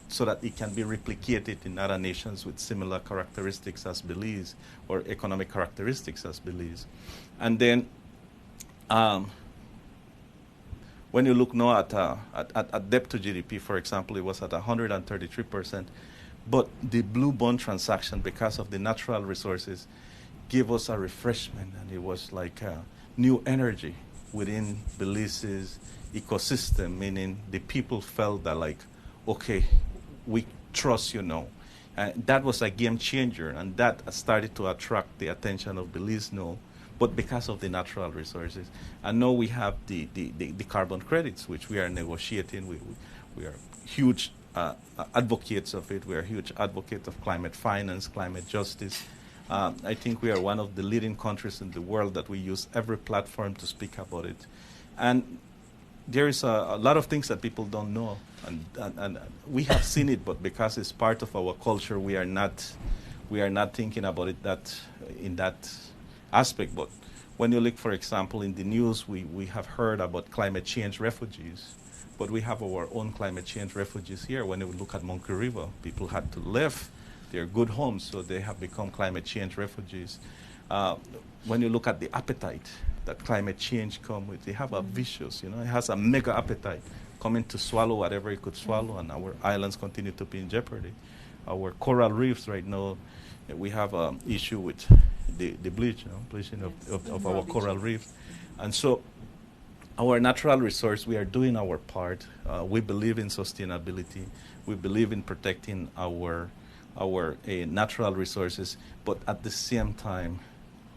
so that it can be replicated in other nations with similar characteristics as Belize or economic characteristics as Belize. And then when you look now at debt to GDP, for example, it was at 133%, but the blue bond transaction, because of the natural resources, gave us a refreshment, and it was like new energy within Belize's ecosystem, meaning the people felt that, like, okay, we trust you now. That was a game changer, and that started to attract the attention of Belize now, but because of the natural resources. And now we have the carbon credits, which we are negotiating. We are huge advocates of it. We are huge advocates of climate finance, climate justice. I think we are one of the leading countries in the world that we use every platform to speak about it. And there is a lot of things that people don't know. And we have seen it, but because it's part of our culture, we are not thinking about it in that aspect. But when you look, for example, in the news, we have heard about climate change refugees. But we have our own climate change refugees here. When you look at Monkey River, people had to leave their good homes, so they have become climate change refugees. When you look at the appetite that climate change comes with, they have a vicious, it has a mega appetite coming to swallow whatever it could swallow, and our islands continue to be in jeopardy. Our coral reefs right now, we have an issue with the bleaching of our coral reefs. And so our natural resource, we are doing our part. We believe in sustainability. We believe in protecting our natural resources, but at the same time,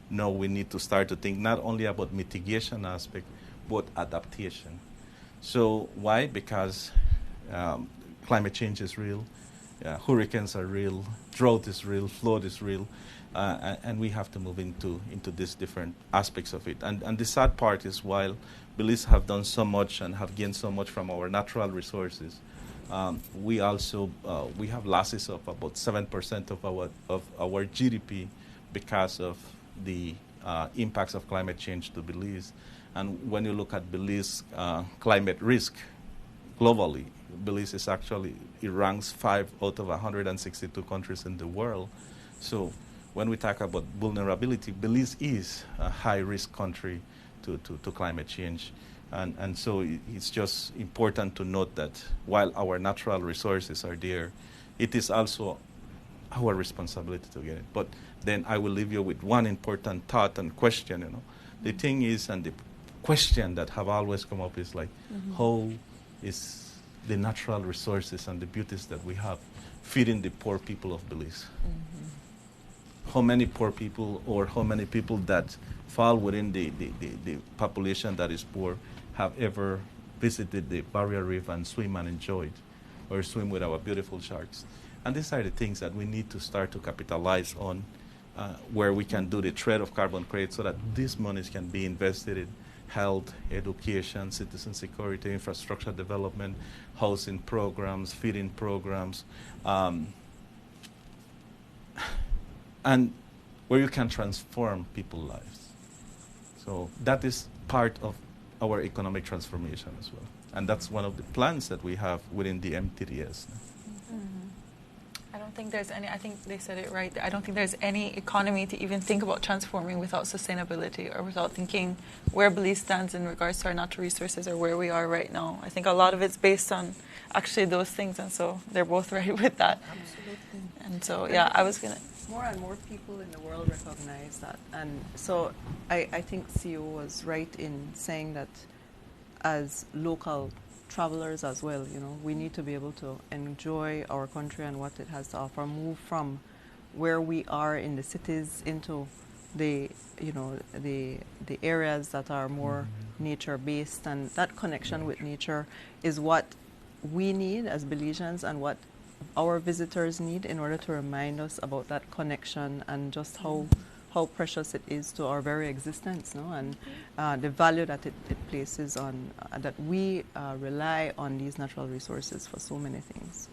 no, we need to start to think not only about mitigation aspect, but adaptation. So why? Because climate change is real, hurricanes are real, drought is real, flood is real, and we have to move into these different aspects of it. And the sad part is, while Belize have done so much and have gained so much from our natural resources, we also we have losses of about 7% of our GDP because of the impacts of climate change to Belize. And when you look at Belize climate risk globally, Belize is actually, it ranks 5 out of 162 countries in the world. So when we talk about vulnerability, Belize is a high-risk country to climate change. And so it's just important to note that while our natural resources are there, it is also our responsibility to get it. But then I will leave you with one important thought and question. The thing is, and the question that have always come up is like, how is the natural resources and the beauties that we have feeding the poor people of Belize? How many poor people, or how many people that fall within the population that is poor, have ever visited the barrier reef and swim and enjoy it, or swim with our beautiful sharks? And these are the things that we need to start to capitalize on, where we can do the trade of carbon credits so that these monies can be invested in health, education, citizen security, infrastructure development, housing programs, feeding programs, and where you can transform people's lives. So that is part of our economic transformation as well. And that's one of the plans that we have within the MTDS. I don't don't think there's any, I think they said it right. I don't think there's any economy to even think about transforming without sustainability or without thinking where Belize stands in regards to our natural resources or where we are right now. I think a lot of it's based on actually those things, and so they're both right with that. Absolutely. And so, yeah, I was going to. More and more people in the world recognize that. And so I think CEO was right in saying that as local travelers as well, we need to be able to enjoy our country and what it has to offer, move from where we are in the cities into the areas that are more nature-based, and that connection with nature is what we need as Belizeans and what our visitors need in order to remind us about that connection and just how precious it is to our very existence, and the value that it places on, that we rely on these natural resources for so many things.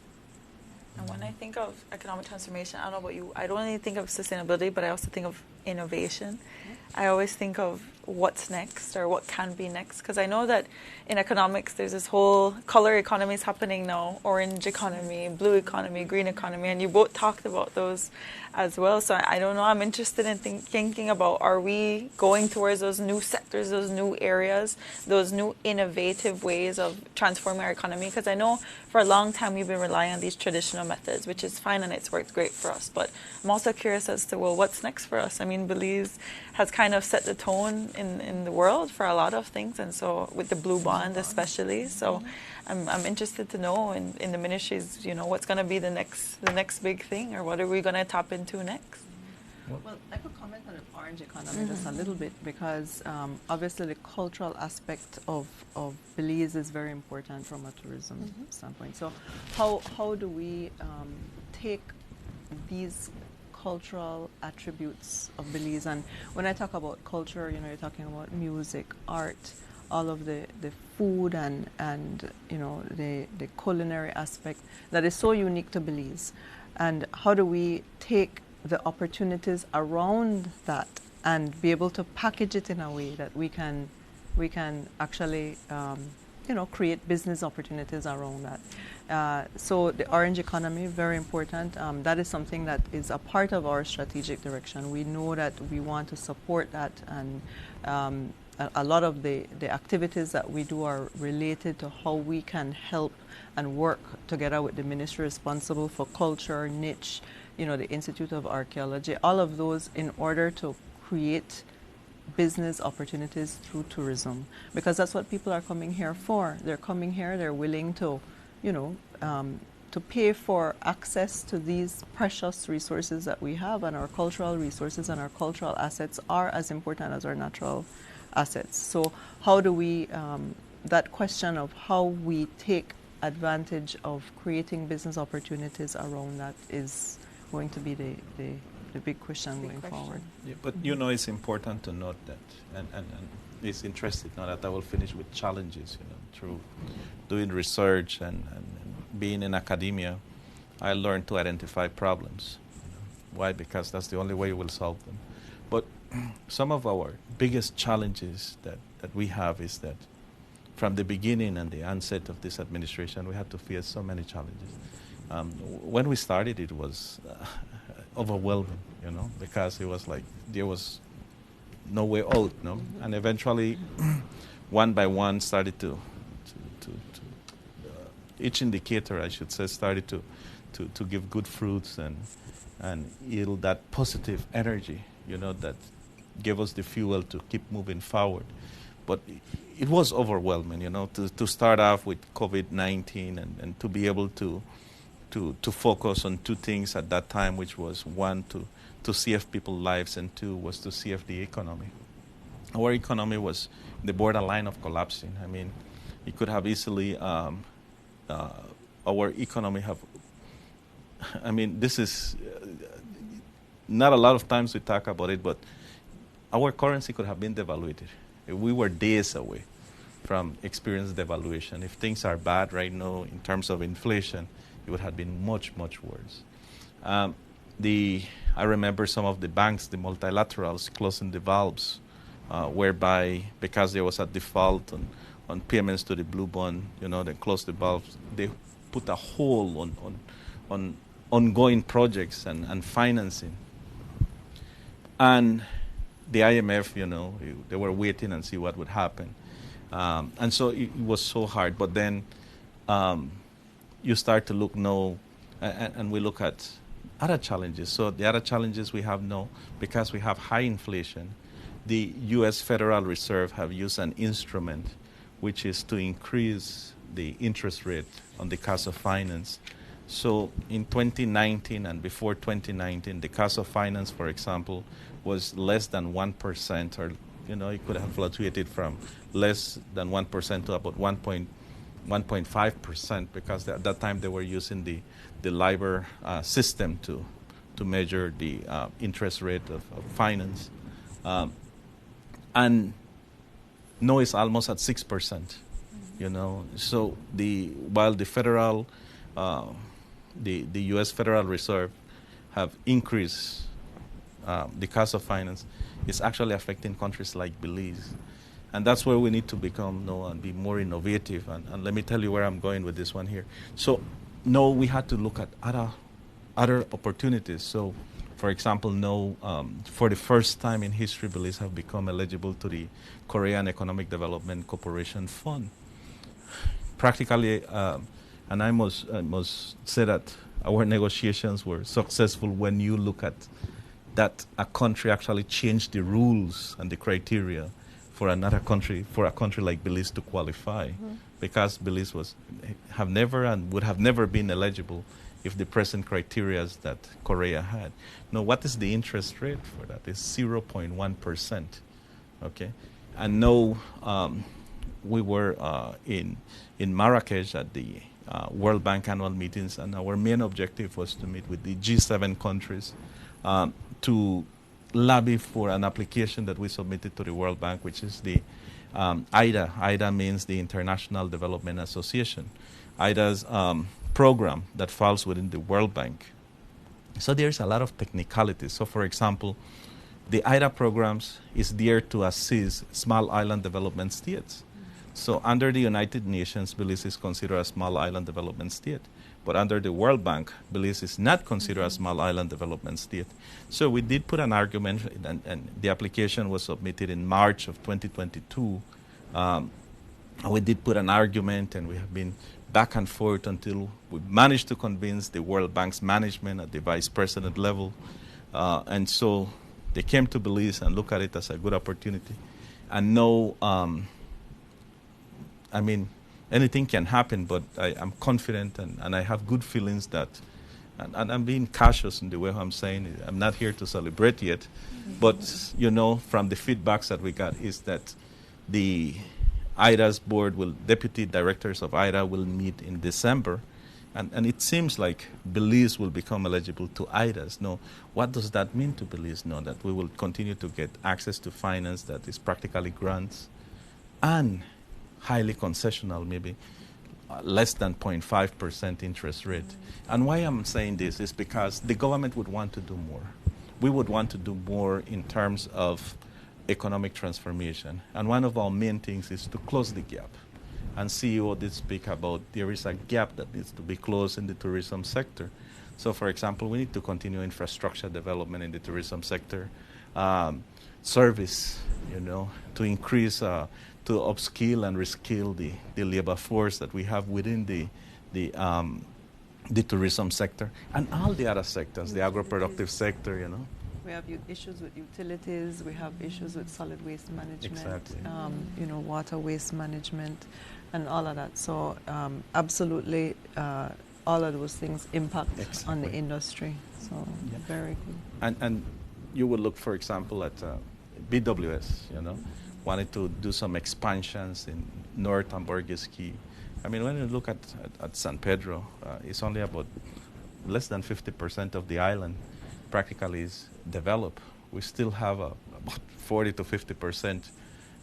And when I think of economic transformation, I don't know about you, I don't only think of sustainability, but I also think of innovation. I always think of what's next or what can be next, because I know that in economics there's this whole color economies happening now, orange economy, blue economy, green economy, and you both talked about those as well. So I don't know, I'm interested in thinking about, are we going towards those new sectors, those new areas, those new innovative ways of transforming our economy? Because I know for a long time we've been relying on these traditional methods, which is fine and it's worked great for us, but I'm also curious as to, well, what's next for us? I mean, Belize has kind of set the tone in the world for a lot of things, and so with the Blue Bond especially. So I'm interested to know in the ministries, what's going to be the next big thing, or what are we going to tap into next? Well, I could comment on the orange economy just a little bit, because obviously the cultural aspect of Belize is very important from a tourism standpoint. So how do we take these cultural attributes of Belize? And when I talk about culture, you're talking about music, art, all of the food and the culinary aspect that is so unique to Belize. And how do we take the opportunities around that and be able to package it in a way that we can actually create business opportunities around that. So the orange economy, very important. That is something that is a part of our strategic direction. We know that we want to support that, and a lot of the activities that we do are related to how we can help and work together with the ministry responsible for culture, niche, the Institute of Archaeology, all of those, in order to create business opportunities through tourism, because that's what people are coming here for. They're coming here, they're willing to, to pay for access to these precious resources that we have, and our cultural resources and our cultural assets are as important as our natural assets. So how do we, that question of how we take advantage of creating business opportunities around that is going to be the big question going forward. Yeah, but it's important to note that, and it's interesting now that I will finish with challenges, through doing research and being in academia, I learned to identify problems. Why? Because that's the only way we'll solve them. But some of our biggest challenges that we have is that from the beginning and the onset of this administration, we had to face so many challenges. When we started, it was overwhelming, because it was like there was no way out, and eventually, one by one, started to each indicator, I should say, started to give good fruits and yield that positive energy, that gave us the fuel to keep moving forward. But it was overwhelming, to start off with COVID-19 and to be able to focus on two things at that time, which was one, to save people's lives, and two was to save the economy. Our economy was the borderline of collapsing. I mean, it could have easily, our economy have, this is, not a lot of times we talk about it, but our currency could have been devaluated. We were days away from experiencing devaluation. If things are bad right now in terms of inflation, it would have been much, much worse. I remember some of the banks, the multilaterals, closing the valves, whereby because there was a default on payments to the Blue Bond, they closed the valves. They put a hold on ongoing projects and financing. And the IMF, they were waiting and see what would happen. And so it was so hard. But then you start to look now, and we look at other challenges. So the other challenges we have now, because we have high inflation, the U.S. Federal Reserve have used an instrument which is to increase the interest rate on the cost of finance. So in 2019 and before 2019, the cost of finance, for example, was less than 1%, or it could have fluctuated from less than 1% to about 1.5%, because at that time they were using the LIBOR system to measure the interest rate of finance. And now it's almost at 6%. So while the federal, the U.S. Federal Reserve have increased the cost of finance, it's actually affecting countries like Belize. And that's where we need to become and be more innovative. And let me tell you where I'm going with this one here. So we had to look at other opportunities. So, for example, for the first time in history, Belize have become eligible to the Korean Economic Development Corporation Fund. Practically, and I must say that our negotiations were successful when you look at that a country actually changed the rules and the criteria for a country like Belize to qualify, because Belize would have never been eligible if the present criteria that Korea had. Now, what is the interest rate for that? It's 0.1%. Okay, and now we were in Marrakesh at the World Bank annual meetings, and our main objective was to meet with the G7 countries to lobby for an application that we submitted to the World Bank, which is the IDA. IDA means the International Development Association. IDA's program that falls within the World Bank. So there's a lot of technicalities. So, for example, the IDA programs is there to assist small island development states. So under the United Nations, Belize is considered a small island development state. But under the World Bank, Belize is not considered a small island development state. So we did put an argument, and the application was submitted in March of 2022. We did put an argument, and we have been back and forth until we managed to convince the World Bank's management at the vice president level. And so they came to Belize and looked at it as a good opportunity. And now, anything can happen, but I'm confident and I have good feelings that, and I'm being cautious in the way I'm saying it. I'm not here to celebrate yet, but, from the feedbacks that we got is that the IDA's board deputy directors of IDA will meet in December, and it seems like Belize will become eligible to IDAs. Now, what does that mean to Belize? No, that we will continue to get access to finance that is practically grants and highly concessional, maybe less than 0.5% interest rate. And why I'm saying this is because the government would want to do more. We would want to do more in terms of economic transformation. And one of our main things is to close the gap. And CEO did speak about there is a gap that needs to be closed in the tourism sector. So, for example, we need to continue infrastructure development in the tourism sector, service, to increase to upskill and reskill the labor force that we have within the tourism sector and all the other sectors, the agro-productive sector, We have issues with utilities, we have issues with solid waste management, exactly. Water waste management and all of that. So absolutely all of those things impact on the industry. So very good. And you would look, for example, at BWS, wanted to do some expansions in North Hamburgues Key. When you look at San Pedro, it's only about less than 50% of the island practically is developed. We still have about 40 to 50%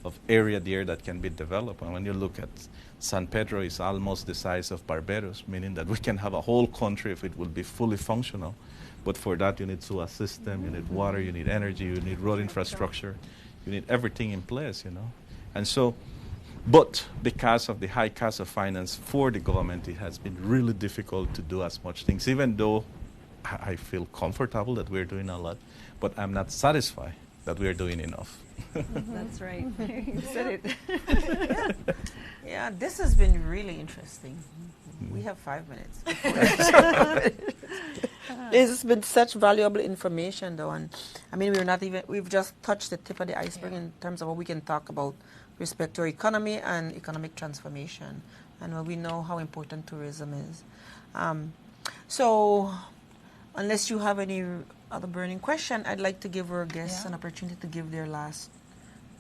of area there that can be developed. And when you look at San Pedro, it's almost the size of Barbados, meaning that we can have a whole country if it will be fully functional. But for that, you need sewer system, you need water, you need energy, you need road infrastructure. You need everything in place, And so, but because of the high cost of finance for the government, it has been really difficult to do as much things, even though I feel comfortable that we're doing a lot, but I'm not satisfied that we're doing enough. That's right. You said it. Yeah, this has been really interesting. We have 5 minutes. It's been such valuable information, though, and I mean, we've just touched the tip of the iceberg in terms of what we can talk about respect to our economy and economic transformation, and we know how important tourism is. So, unless you have any other burning question, I'd like to give our guests an opportunity to give their last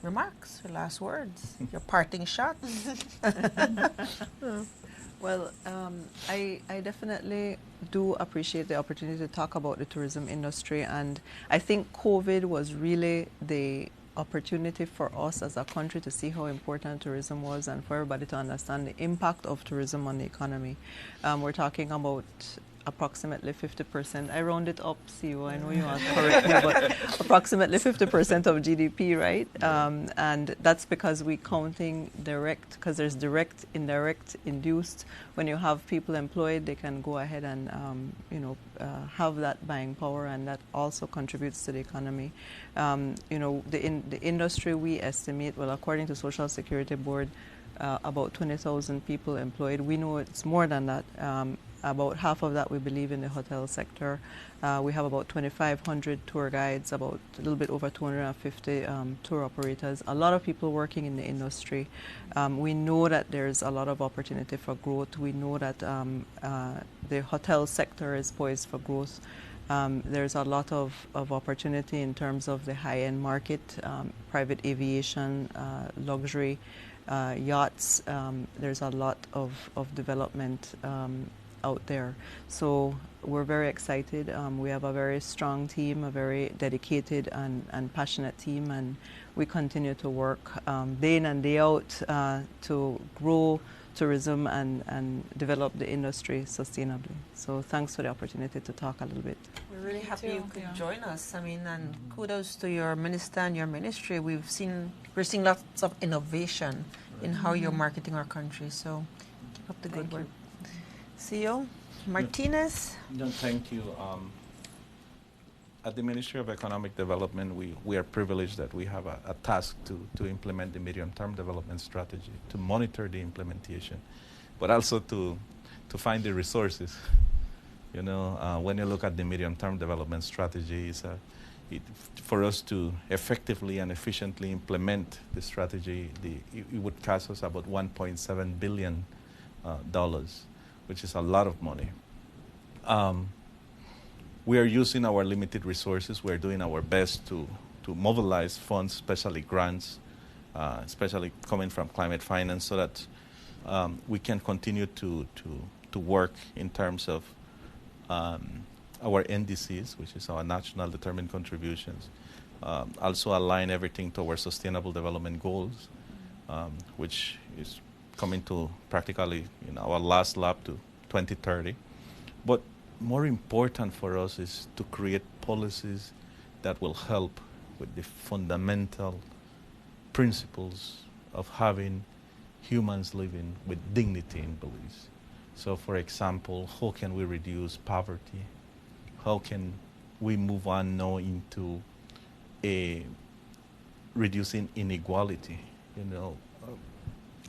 remarks, your last words, your parting shot. Well, I definitely do appreciate the opportunity to talk about the tourism industry, and I think COVID was really the opportunity for us as a country to see how important tourism was and for everybody to understand the impact of tourism on the economy. We're talking about approximately 50%. I round it up, CEO, I know you want to correct me, but approximately 50% of GDP, right? And that's because we're counting direct, because there's direct, indirect, induced. When you have people employed, they can go ahead and, have that buying power, and that also contributes to the economy. The industry, we estimate, well, according to Social Security Board, about 20,000 people employed. We know it's more than that. About half of that we believe in the hotel sector. We have about 2,500 tour guides, about a little bit over 250 tour operators, a lot of people working in the industry. We know that there's a lot of opportunity for growth. We know that the hotel sector is poised for growth. There's a lot of opportunity in terms of the high-end market, private aviation, luxury, yachts. There's a lot of development out there. So we're very excited. We have a very strong team, a very dedicated and passionate team, and we continue to work day in and day out to grow tourism and develop the industry sustainably. So thanks for the opportunity to talk a little bit. We're really happy you could join us. I mean, and kudos to your minister and your ministry. We're seeing lots of innovation in how you're marketing our country. So keep up the good work. CEO Martinez. Thank you. At the Ministry of Economic Development, we are privileged that we have a task to implement the medium-term development strategy, to monitor the implementation, but also to find the resources. When you look at the medium-term development strategy, for us to effectively and efficiently implement the strategy, it would cost us about $1.7 billion, which is a lot of money. We are using our limited resources. We are doing our best to mobilize funds, especially grants, especially coming from climate finance, so that we can continue to work in terms of our NDCs, which is our national determined contributions. Also align everything to our sustainable development goals, which is coming to practically our last lap to 2030. But more important for us is to create policies that will help with the fundamental principles of having humans living with dignity in Belize. So, for example, how can we reduce poverty? How can we move on now into reducing inequality?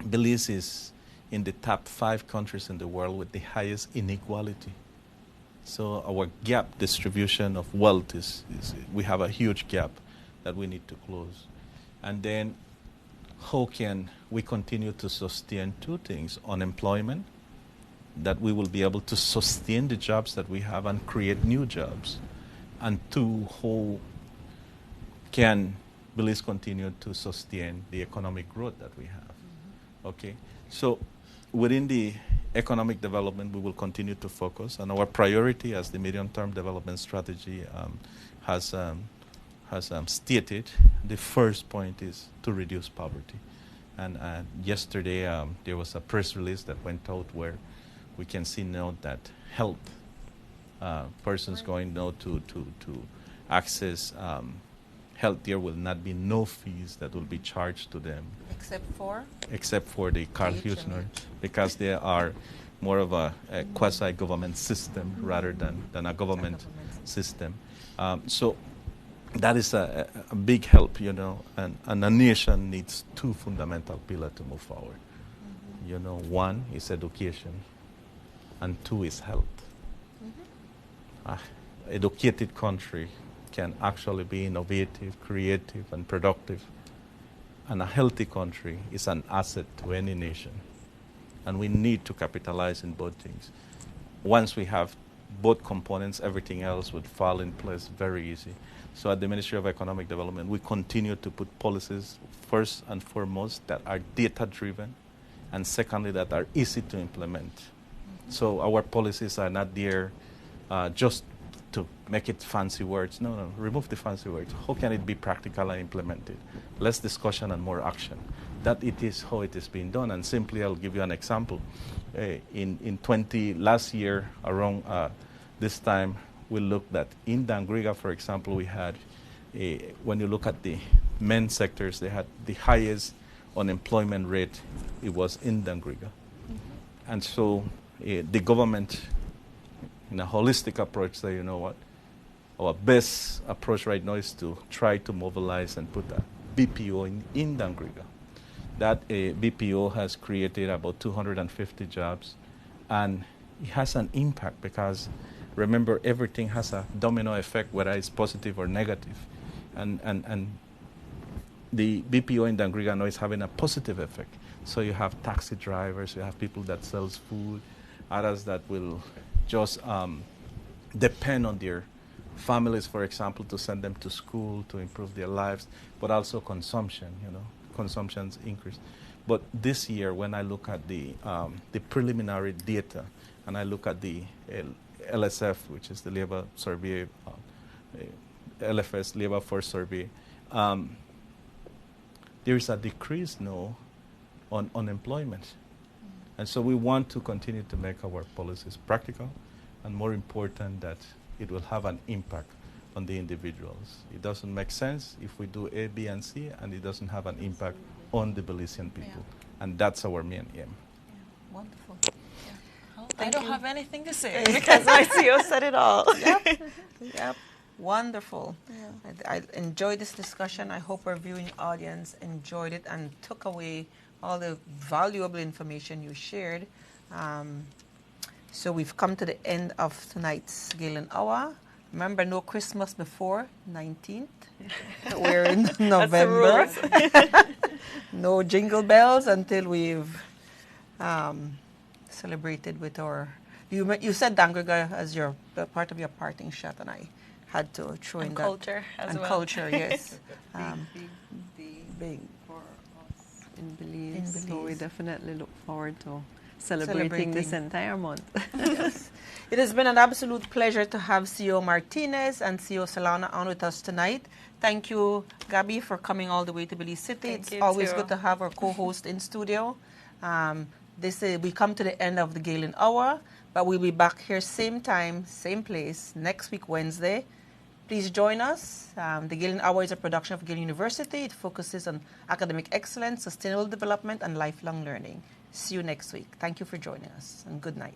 Belize is in the top 5 countries in the world with the highest inequality. So our gap distribution of wealth we have a huge gap that we need to close. And then how can we continue to sustain 2 things? Unemployment, that we will be able to sustain the jobs that we have and create new jobs. And 2, how can Belize continue to sustain the economic growth that we have? Okay, so within the economic development, we will continue to focus, and our priority as the medium-term development strategy has stated, the first point is to reduce poverty. And yesterday there was a press release that went out where we can see now that health persons going now to access health, there will not be no fees that will be charged to them. Except for? Except for the Carl Hughes, because they are more of a quasi-government system rather than a government system. So that is a big help, you know, and a nation needs two fundamental pillars to move forward. You know, one is education, and two is health. Educated country can actually be innovative, creative, and productive. And a healthy country is an asset to any nation. And we need to capitalize in both things. Once we have both components, everything else would fall in place very easy. So at the Ministry of Economic Development, we continue to put policies first and foremost that are data-driven, and secondly, that are easy to implement. So our policies are not there just to make it fancy words. No, remove the fancy words. How can it be practical and implemented? Less discussion and more action. That it is how it is being done. And simply, I'll give you an example. Last year, around this time, we looked at in Dangriga, for example, we had, when you look at the men sectors, they had the highest unemployment rate. It was in Dangriga. And so the government, in a holistic approach, say, you know what, our best approach right now is to try to mobilize and put a BPO in Dangriga. That BPO has created about 250 jobs, and it has an impact because, remember, everything has a domino effect, whether it's positive or negative. And the BPO in Dangriga now is having a positive effect. So you have taxi drivers, you have people that sells food, others that will just depend on their families, for example, to send them to school, to improve their lives, but also consumption, you know, consumption's increase. But this year, when I look at the preliminary data, and I look at the LSF, which is the labor survey, LFS, labor force survey, there is a decrease now on unemployment. And so we want to continue to make our policies practical, and more important, that it will have an impact on the individuals. It doesn't make sense if we do A, B, and C, and it doesn't have an impact on the Belizean people. Yeah. And that's our main aim. Yeah. Wonderful. Yeah. I don't have anything to say because my CEO said it all. Yep. Wonderful. Yeah. I enjoyed this discussion. I hope our viewing audience enjoyed it and took away all the valuable information you shared. So we've come to the end of tonight's Galen Hour. Remember, no Christmas before 19th. We're in November. No jingle bells until we've celebrated with our... You said Dangriga as your part of your parting shot, and I had to throw in that. Culture as well. And culture, yes. Big for us in Belize. So we definitely look forward to celebrating this entire month. Yes. It has been an absolute pleasure to have CEO Martinez and CEO Solano on with us tonight. Thank you, Gabby, for coming all the way to Belize City. It's always good to have our co-host in studio. We come to the end of the Galen Hour, but we'll be back here same time, same place, next week, Wednesday. Please join us. The Galen Hour is a production of Galen University. It focuses on academic excellence, sustainable development, and lifelong learning. See you next week. Thank you for joining us, and good night.